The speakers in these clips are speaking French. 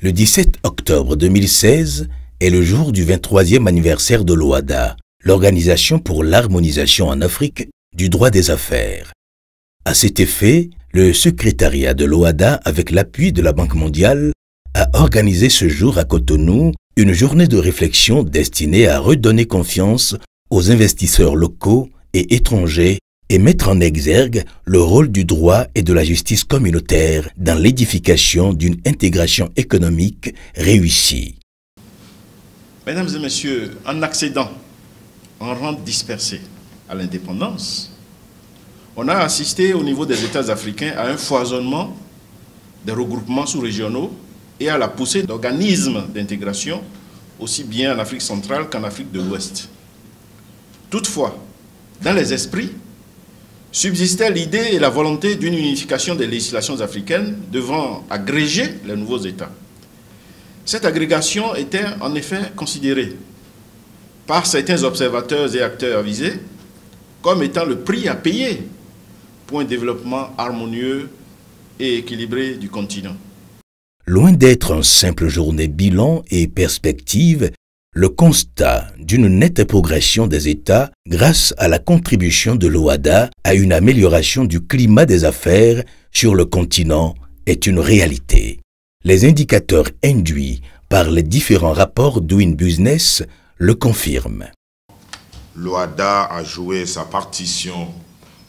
Le 17 octobre 2016 est le jour du 23e anniversaire de l'OHADA, l'Organisation pour l'harmonisation en Afrique du droit des affaires. À cet effet, le secrétariat de l'OHADA, avec l'appui de la Banque mondiale, a organisé ce jour à Cotonou une journée de réflexion destinée à redonner confiance aux investisseurs locaux et étrangers et mettre en exergue le rôle du droit et de la justice communautaire dans l'édification d'une intégration économique réussie. Mesdames et messieurs, en accédant en rente dispersée à l'indépendance, on a assisté au niveau des États africains à un foisonnement des regroupements sous-régionaux et à la poussée d'organismes d'intégration, aussi bien en Afrique centrale qu'en Afrique de l'Ouest. Toutefois, dans les esprits, subsistait l'idée et la volonté d'une unification des législations africaines devant agréger les nouveaux États. Cette agrégation était en effet considérée par certains observateurs et acteurs avisés comme étant le prix à payer pour un développement harmonieux et équilibré du continent. Loin d'être une simple journée bilan et perspective, le constat d'une nette progression des États grâce à la contribution de l'OHADA à une amélioration du climat des affaires sur le continent est une réalité. Les indicateurs induits par les différents rapports Doing Business le confirment. L'OHADA a joué sa partition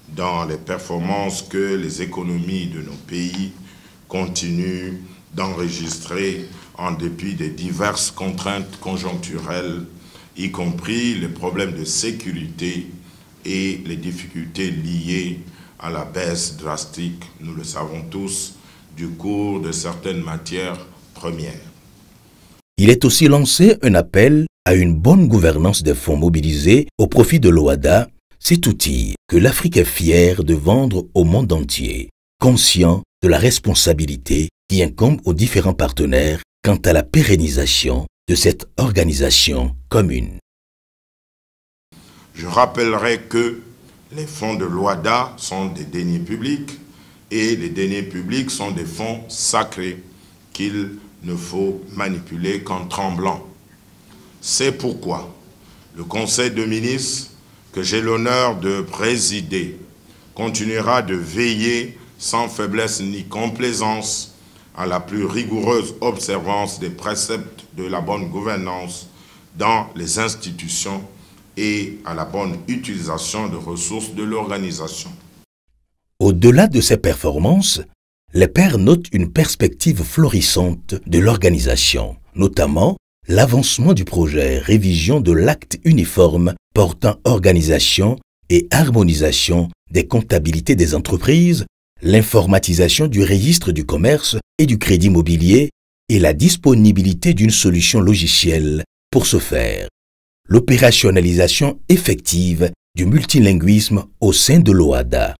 dans les performances que les économies de nos pays continuent d'enregistrer en dépit des diverses contraintes conjoncturelles, y compris les problèmes de sécurité et les difficultés liées à la baisse drastique, nous le savons tous, du cours de certaines matières premières. Il est aussi lancé un appel à une bonne gouvernance des fonds mobilisés au profit de l'OHADA, cet outil que l'Afrique est fière de vendre au monde entier, conscient de la responsabilité qui incombe aux différents partenaires quant à la pérennisation de cette organisation commune. Je rappellerai que les fonds de l'OHADA sont des deniers publics et les deniers publics sont des fonds sacrés qu'il ne faut manipuler qu'en tremblant. C'est pourquoi le Conseil de ministres que j'ai l'honneur de présider continuera de veiller sans faiblesse ni complaisance à la plus rigoureuse observance des préceptes de la bonne gouvernance dans les institutions et à la bonne utilisation de ressources de l'organisation. Au-delà de ces performances, les pairs notent une perspective florissante de l'organisation, notamment l'avancement du projet révision de l'acte uniforme portant organisation et harmonisation des comptabilités des entreprises, l'informatisation du registre du commerce et du crédit immobilier et la disponibilité d'une solution logicielle pour ce faire. L'opérationnalisation effective du multilinguisme au sein de l'OHADA.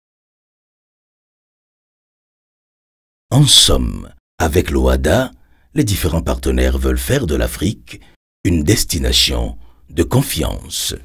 En somme, avec l'OHADA, les différents partenaires veulent faire de l'Afrique une destination de confiance.